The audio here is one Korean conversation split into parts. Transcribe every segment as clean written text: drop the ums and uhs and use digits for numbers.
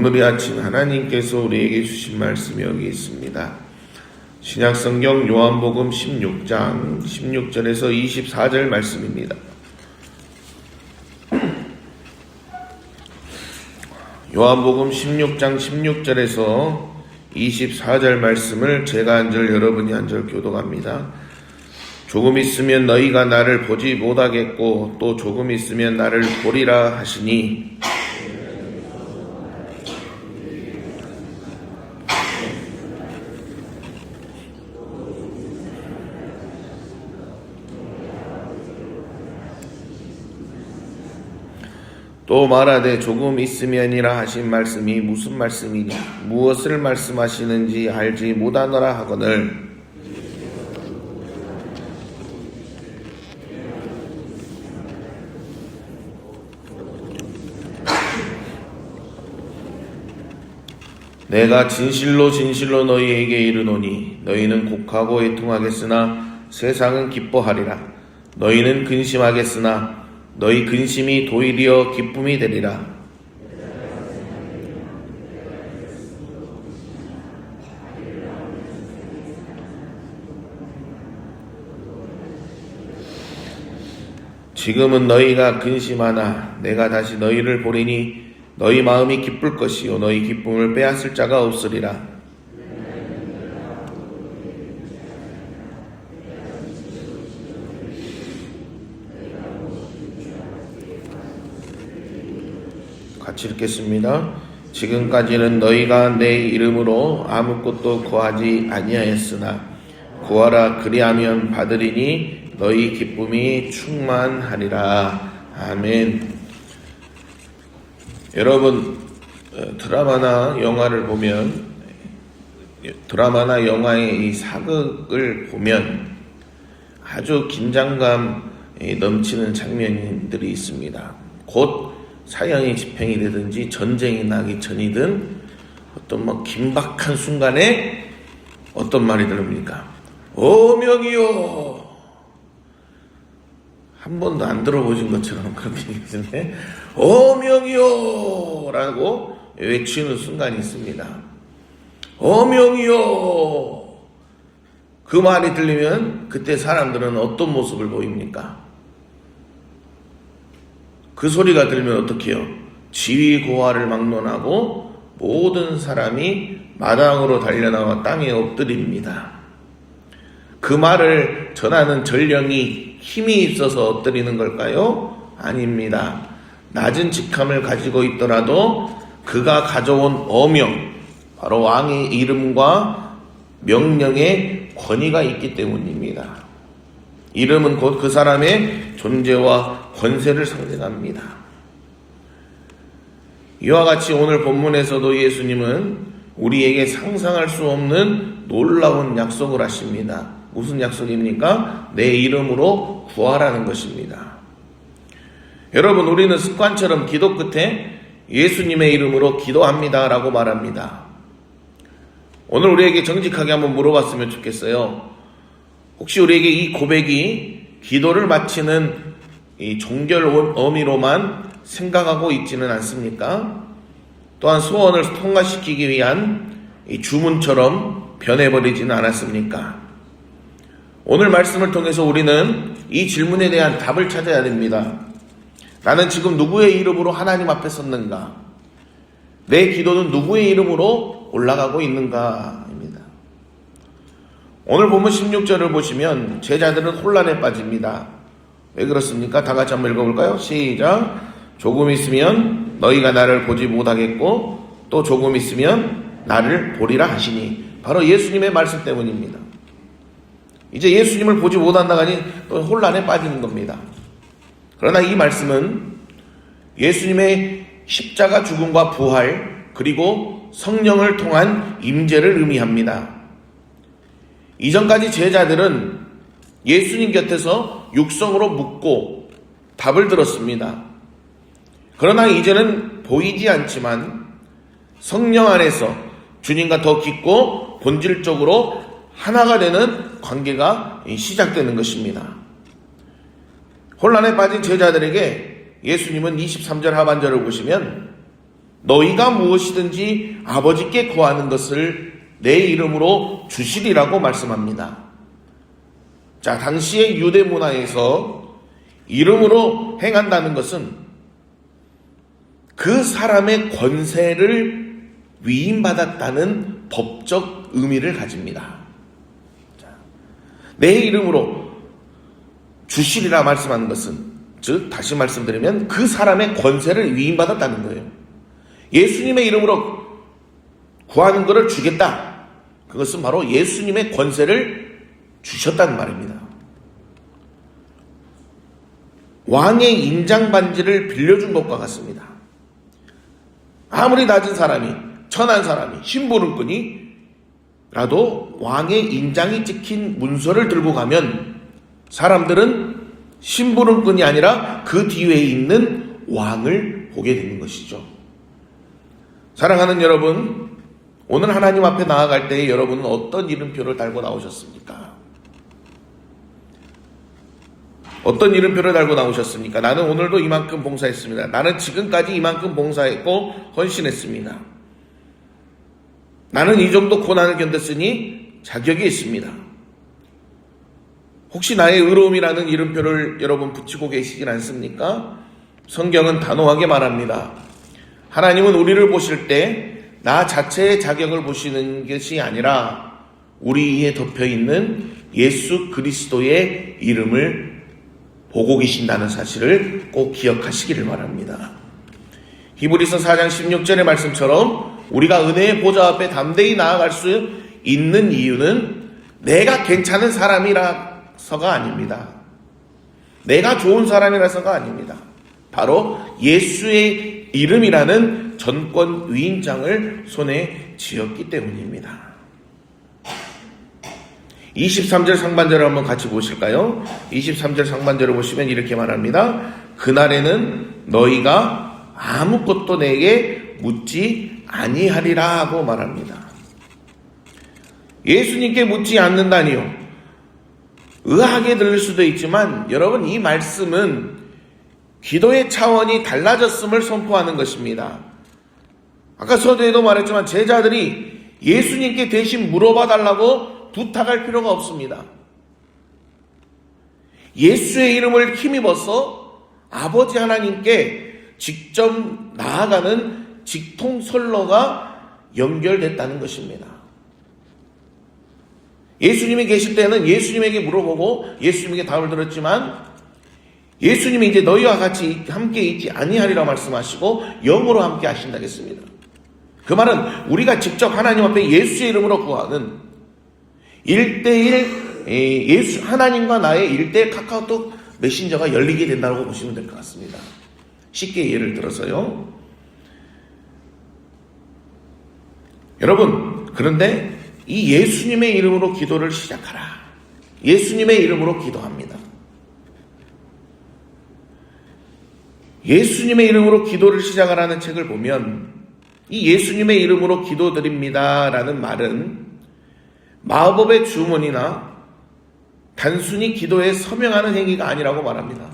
오늘 이 아침 하나님께서 우리에게 주신 말씀이 여기 있습니다. 신약성경 요한복음 16장 16절에서 24절 말씀입니다. 요한복음 16장 16절에서 24절 말씀을 제가 한 절 여러분이 한 절 교독합니다. 조금 있으면 너희가 나를 보지 못하겠고 또 조금 있으면 나를 보리라 하시니 또 말하되 조금 있으면이라 하신 말씀이 무슨 말씀이냐 무엇을 말씀하시는지 알지 못하노라 하거늘 내가 진실로 진실로 너희에게 이르노니 너희는 곡하고 애통하겠으나 세상은 기뻐하리라. 너희는 근심하겠으나 너희 근심이 도리어 기쁨이 되리라. 지금은 너희가 근심하나 내가 다시 너희를 보리니 너희 마음이 기쁠 것이요 너희 기쁨을 빼앗을 자가 없으리라. 같이 읽겠습니다. 지금까지는 너희가 내 이름으로 아무것도 구하지 아니하였으나 구하라 그리하면 받으리니 너희 기쁨이 충만하리라. 아멘. 여러분, 드라마나 영화를 보면 드라마나 영화의 이 사극을 보면 아주 긴장감 넘치는 장면들이 있습니다. 곧 사형이 집행이 되든지 전쟁이 나기 전이든 어떤 긴박한 순간에 어떤 말이 들립니까? 어명이요! 한 번도 안 들어보신 것처럼 그렇게 얘기하시네. 어명이요! 라고 외치는 순간이 있습니다. 어명이요! 그 말이 들리면 그때 사람들은 어떤 모습을 보입니까? 그 소리가 들리면 어떻게 해요? 지위고하를 막론하고 모든 사람이 마당으로 달려나와 땅에 엎드립니다. 그 말을 전하는 전령이 힘이 있어서 엎드리는 걸까요? 아닙니다. 낮은 직함을 가지고 있더라도 그가 가져온 어명, 바로 왕의 이름과 명령의 권위가 있기 때문입니다. 이름은 곧 그 사람의 존재와 권세를 상징합니다. 이와 같이 오늘 본문에서도 예수님은 우리에게 상상할 수 없는 놀라운 약속을 하십니다. 무슨 약속입니까? 내 이름으로 구하라는 것입니다. 여러분, 우리는 습관처럼 기도 끝에 예수님의 이름으로 기도합니다 라고 말합니다. 오늘 우리에게 정직하게 한번 물어봤으면 좋겠어요. 혹시 우리에게 이 고백이 기도를 마치는 이 종결 어미로만 생각하고 있지는 않습니까? 또한 소원을 통과시키기 위한 이 주문처럼 변해버리지는 않았습니까? 오늘 말씀을 통해서 우리는 이 질문에 대한 답을 찾아야 됩니다. 나는 지금 누구의 이름으로 하나님 앞에 섰는가? 내 기도는 누구의 이름으로 올라가고 있는가? 입니다. 오늘 본문 16절을 보시면 제자들은 혼란에 빠집니다. 왜 그렇습니까? 다 같이 한번 읽어볼까요? 시작. 조금 있으면 너희가 나를 보지 못하겠고 또 조금 있으면 나를 보리라 하시니, 바로 예수님의 말씀 때문입니다. 이제 예수님을 보지 못한다고 하니 또 혼란에 빠지는 겁니다. 그러나 이 말씀은 예수님의 십자가 죽음과 부활 그리고 성령을 통한 임재를 의미합니다. 이전까지 제자들은 예수님 곁에서 육성으로 묻고 답을 들었습니다. 그러나 이제는 보이지 않지만 성령 안에서 주님과 더 깊고 본질적으로 하나가 되는 관계가 시작되는 것입니다. 혼란에 빠진 제자들에게 예수님은 23절 하반절을 보시면 너희가 무엇이든지 아버지께 구하는 것을 내 이름으로 주시리라고 말씀합니다. 자, 당시의 유대 문화에서 이름으로 행한다는 것은 그 사람의 권세를 위임받았다는 법적 의미를 가집니다. 자, 내 이름으로 주시리라 말씀하는 것은, 즉 다시 말씀드리면 그 사람의 권세를 위임받았다는 거예요. 예수님의 이름으로 구하는 것을 주겠다. 그것은 바로 예수님의 권세를 주셨다는 말입니다. 왕의 인장 반지를 빌려준 것과 같습니다. 아무리 낮은 사람이, 천한 사람이, 심부름꾼이라도 왕의 인장이 찍힌 문서를 들고 가면 사람들은 심부름꾼이 아니라 그 뒤에 있는 왕을 보게 되는 것이죠. 사랑하는 여러분, 오늘 하나님 앞에 나아갈 때 여러분은 어떤 이름표를 달고 나오셨습니까? 어떤 이름표를 달고 나오셨습니까? 나는 오늘도 이만큼 봉사했습니다. 나는 지금까지 이만큼 봉사했고 헌신했습니다. 나는 이 정도 고난을 견뎠으니 자격이 있습니다. 혹시 나의 의로움이라는 이름표를 여러분 붙이고 계시진 않습니까? 성경은 단호하게 말합니다. 하나님은 우리를 보실 때 나 자체의 자격을 보시는 것이 아니라 우리에 덮여있는 예수 그리스도의 이름을 보고 계신다는 사실을 꼭 기억하시기를 바랍니다. 히브리서 4장 16절의 말씀처럼 우리가 은혜의 보좌 앞에 담대히 나아갈 수 있는 이유는 내가 괜찮은 사람이라서가 아닙니다. 내가 좋은 사람이라서가 아닙니다. 바로 예수의 이름이라는 전권 위임장을 손에 쥐었기 때문입니다. 23절 상반절을 한번 같이 보실까요? 23절 상반절을 보시면 이렇게 말합니다. 그날에는 너희가 아무것도 내게 묻지 아니하리라 하고 말합니다. 예수님께 묻지 않는다니요. 의아하게 들릴 수도 있지만 여러분, 이 말씀은 기도의 차원이 달라졌음을 선포하는 것입니다. 아까 서두에도 말했지만 제자들이 예수님께 대신 물어봐 달라고 부탁할 필요가 없습니다. 예수의 이름을 힘입어서 아버지 하나님께 직접 나아가는 직통선로가 연결됐다는 것입니다. 예수님이 계실 때는 예수님에게 물어보고 예수님에게 답을 들었지만 예수님이 이제 너희와 같이 함께 있지 아니하리라 말씀하시고 영으로 함께 하신다 했습니다. 그 말은 우리가 직접 하나님 앞에 예수의 이름으로 구하는 1대1 예수 하나님과 나의 1대1 카카오톡 메신저가 열리게 된다고 보시면 될 것 같습니다. 쉽게 예를 들어서요. 여러분, 그런데 이 예수님의 이름으로 기도를 시작하라. 예수님의 이름으로 기도합니다. 예수님의 이름으로 기도를 시작하라는 책을 보면 이 예수님의 이름으로 기도드립니다라는 말은 마법의 주문이나 단순히 기도에 서명하는 행위가 아니라고 말합니다.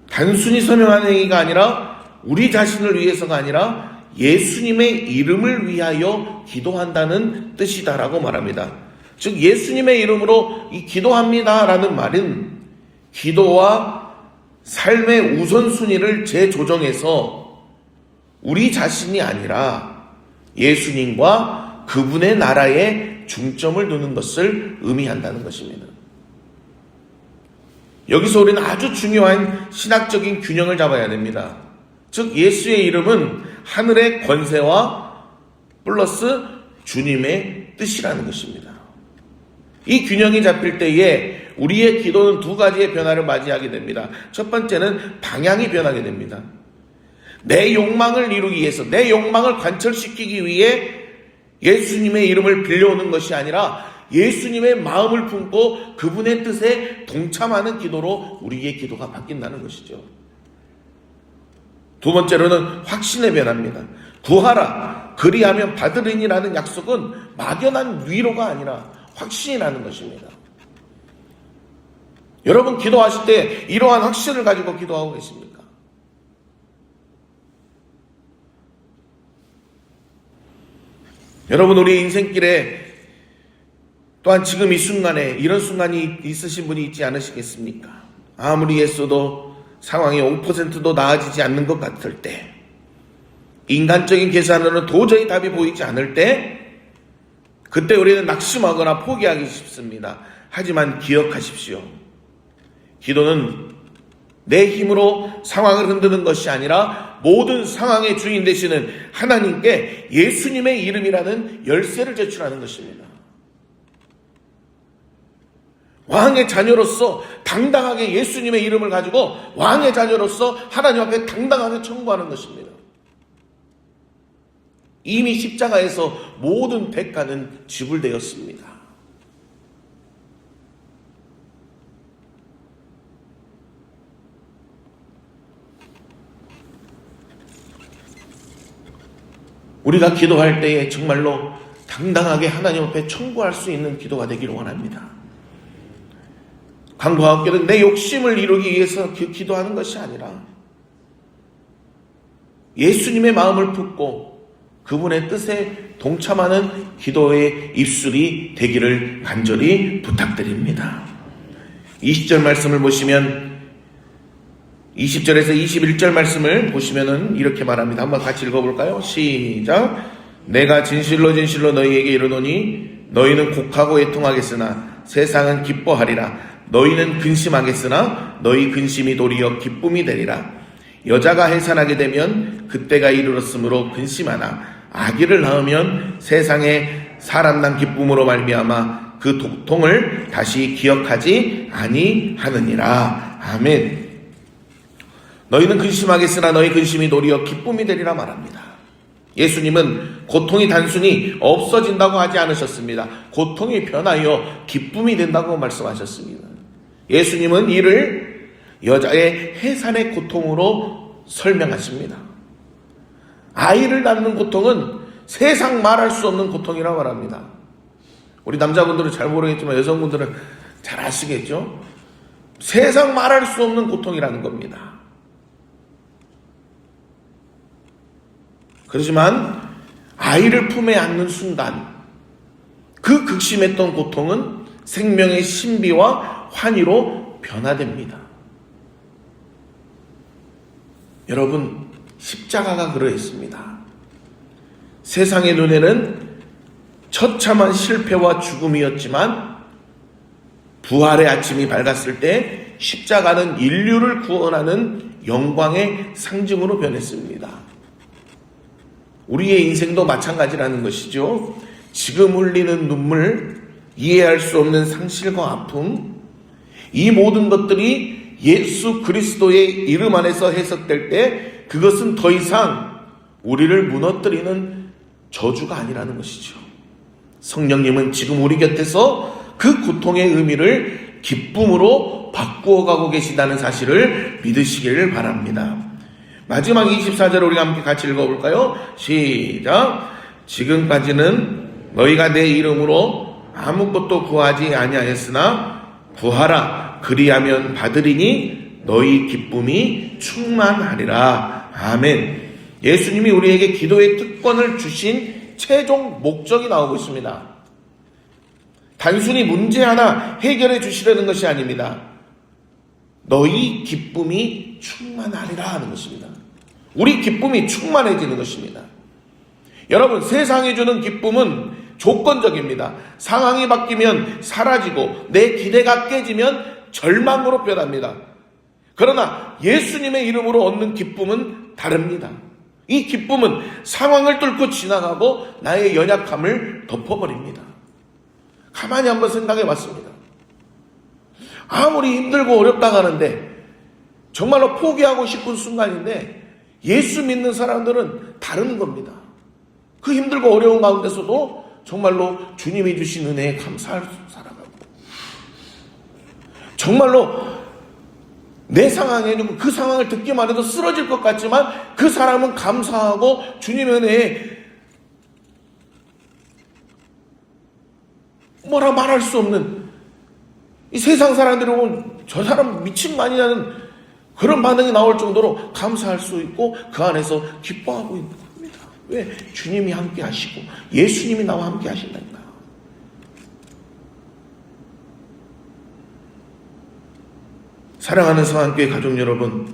단순히 서명하는 행위가 아니라 우리 자신을 위해서가 아니라 예수님의 이름을 위하여 기도한다는 뜻이다라고 말합니다. 즉 예수님의 이름으로 이 기도합니다라는 말은 기도와 삶의 우선순위를 재조정해서 우리 자신이 아니라 예수님과 그분의 나라에 중점을 두는 것을 의미한다는 것입니다. 여기서 우리는 아주 중요한 신학적인 균형을 잡아야 됩니다. 즉 예수의 이름은 하늘의 권세와 플러스 주님의 뜻이라는 것입니다. 이 균형이 잡힐 때에 우리의 기도는 두 가지의 변화를 맞이하게 됩니다. 첫 번째는 방향이 변하게 됩니다. 내 욕망을 이루기 위해서, 내 욕망을 관철시키기 위해 예수님의 이름을 빌려오는 것이 아니라 예수님의 마음을 품고 그분의 뜻에 동참하는 기도로 우리의 기도가 바뀐다는 것이죠. 두 번째로는 확신의 변화입니다. 구하라, 그리하면 받으리니라는 약속은 막연한 위로가 아니라 확신이라는 것입니다. 여러분 기도하실 때 이러한 확신을 가지고 기도하고 계십니까? 여러분, 우리 인생길에 또한 지금 이 순간에 이런 순간이 있으신 분이 있지 않으시겠습니까? 아무리 애써도 상황이 5%도 나아지지 않는 것 같을 때, 인간적인 계산으로는 도저히 답이 보이지 않을 때, 그때 우리는 낙심하거나 포기하기 쉽습니다. 하지만 기억하십시오. 기도는 내 힘으로 상황을 흔드는 것이 아니라 모든 상황의 주인 되시는 하나님께 예수님의 이름이라는 열쇠를 제출하는 것입니다. 왕의 자녀로서 당당하게 예수님의 이름을 가지고 왕의 자녀로서 하나님 앞에 당당하게 청구하는 것입니다. 이미 십자가에서 모든 대가는 지불되었습니다. 우리가 기도할 때에 정말로 당당하게 하나님 앞에 청구할 수 있는 기도가 되기를 원합니다. 강구하옵기도 내 욕심을 이루기 위해서 기도하는 것이 아니라 예수님의 마음을 품고 그분의 뜻에 동참하는 기도의 입술이 되기를 간절히 부탁드립니다. 20절 말씀을 보시면 20절에서 21절 말씀을 보시면은 이렇게 말합니다. 한번 같이 읽어볼까요? 시작. 내가 진실로 너희에게 이르노니 너희는 곡하고 애통하겠으나 세상은 기뻐하리라. 너희는 근심하겠으나 너희 근심이 도리어 기쁨이 되리라. 여자가 해산하게 되면 그때가 이르렀으므로 근심하나 아기를 낳으면 세상에 사람 난 기쁨으로 말미암아 그 고통을 다시 기억하지 아니하느니라. 아멘. 너희는 근심하겠으나 너희 근심이 도리어 기쁨이 되리라 말합니다. 예수님은 고통이 단순히 없어진다고 하지 않으셨습니다. 고통이 변하여 기쁨이 된다고 말씀하셨습니다. 예수님은 이를 여자의 해산의 고통으로 설명하십니다. 아이를 낳는 고통은 세상 말할 수 없는 고통이라고 말합니다. 우리 남자분들은 잘 모르겠지만 여성분들은 잘 아시겠죠? 세상 말할 수 없는 고통이라는 겁니다. 그렇지만 아이를 품에 안는 순간 그 극심했던 고통은 생명의 신비와 환희로 변화됩니다. 여러분, 십자가가 그러했습니다. 세상의 눈에는 처참한 실패와 죽음이었지만 부활의 아침이 밝았을 때 십자가는 인류를 구원하는 영광의 상징으로 변했습니다. 우리의 인생도 마찬가지라는 것이죠. 지금 흘리는 눈물, 이해할 수 없는 상실과 아픔, 이 모든 것들이 예수 그리스도의 이름 안에서 해석될 때 그것은 더 이상 우리를 무너뜨리는 저주가 아니라는 것이죠. 성령님은 지금 우리 곁에서 그 고통의 의미를 기쁨으로 바꾸어가고 계시다는 사실을 믿으시기를 바랍니다. 마지막 24절 우리가 함께 같이 읽어볼까요? 시작. 지금까지는 너희가 내 이름으로 아무것도 구하지 아니하였으나 구하라. 그리하면 받으리니 너희 기쁨이 충만하리라. 아멘. 예수님이 우리에게 기도의 특권을 주신 최종 목적이 나오고 있습니다. 단순히 문제 하나 해결해 주시려는 것이 아닙니다. 너희 기쁨이 충만하리라 하는 것입니다. 우리 기쁨이 충만해지는 것입니다. 여러분, 세상이 주는 기쁨은 조건적입니다. 상황이 바뀌면 사라지고 내 기대가 깨지면 절망으로 변합니다. 그러나 예수님의 이름으로 얻는 기쁨은 다릅니다. 이 기쁨은 상황을 뚫고 지나가고 나의 연약함을 덮어버립니다. 가만히 한번 생각해 봤습니다. 아무리 힘들고 어렵다고 하는데 정말로 포기하고 싶은 순간인데 예수 믿는 사람들은 다른 겁니다. 그 힘들고 어려운 가운데서도 정말로 주님이 주신 은혜에 감사할 수 살아가고 정말로 내 상황에는 그 상황을 듣기만 해도 쓰러질 것 같지만 그 사람은 감사하고 주님의 은혜에 뭐라 말할 수 없는 이 세상 사람들이 보면 저 사람 미친 거 아니냐는 그런 반응이 나올 정도로 감사할 수 있고 그 안에서 기뻐하고 있는 겁니다. 왜? 주님이 함께 하시고 예수님이 나와 함께 하신다니까. 사랑하는 성안교회 가족 여러분,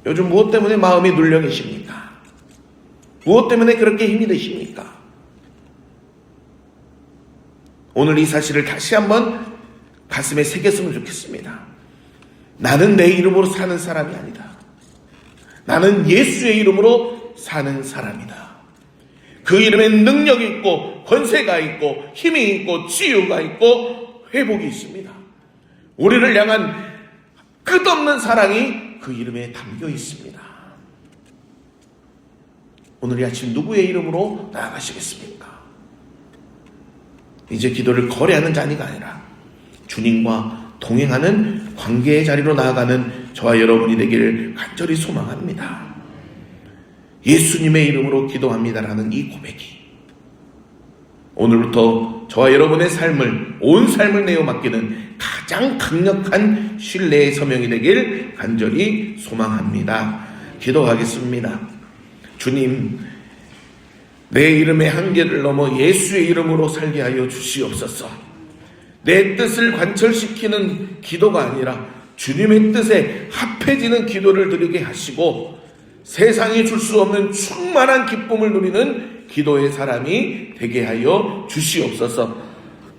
요즘 무엇 때문에 마음이 눌려 계십니까? 무엇 때문에 그렇게 힘이 드십니까? 오늘 이 사실을 다시 한번 가슴에 새겼으면 좋겠습니다. 나는 내 이름으로 사는 사람이 아니다. 나는 예수의 이름으로 사는 사람이다. 그 이름에 능력이 있고 권세가 있고 힘이 있고 치유가 있고 회복이 있습니다. 우리를 향한 끝없는 사랑이 그 이름에 담겨 있습니다. 오늘 이 아침 누구의 이름으로 나아가시겠습니까? 이제 기도를 거래하는 자리가 아니라 주님과 동행하는 관계의 자리로 나아가는 저와 여러분이 되기를 간절히 소망합니다. 예수님의 이름으로 기도합니다라는 이 고백이 오늘부터 저와 여러분의 삶을, 온 삶을 내어 맡기는 가장 강력한 신뢰의 서명이 되길 간절히 소망합니다. 기도하겠습니다. 주님, 내 이름의 한계를 넘어 예수의 이름으로 살게 하여 주시옵소서. 내 뜻을 관철시키는 기도가 아니라 주님의 뜻에 합해지는 기도를 드리게 하시고 세상이 줄 수 없는 충만한 기쁨을 누리는 기도의 사람이 되게 하여 주시옵소서.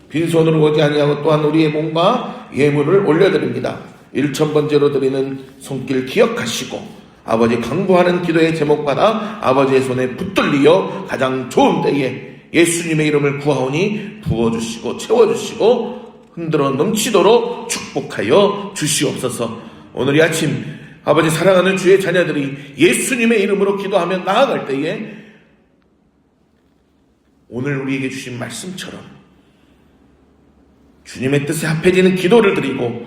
빈손으로 오지 아니하고 또한 우리의 몸과 예물을 올려드립니다. 1000번째로 드리는 손길 기억하시고 아버지 강구하는 기도의 제목받아 아버지의 손에 붙들리어 가장 좋은 때에 예수님의 이름을 구하오니 부어주시고 채워주시고 흔들어 넘치도록 축복하여 주시옵소서. 오늘 이 아침 아버지 사랑하는 주의 자녀들이 예수님의 이름으로 기도하며 나아갈 때에 오늘 우리에게 주신 말씀처럼 주님의 뜻에 합해지는 기도를 드리고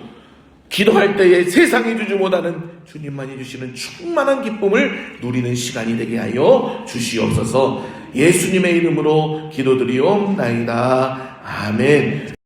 기도할 때에 세상이 주지 못하는 주님만이 주시는 충만한 기쁨을 누리는 시간이 되게 하여 주시옵소서. 예수님의 이름으로 기도드리옵나이다. 아멘.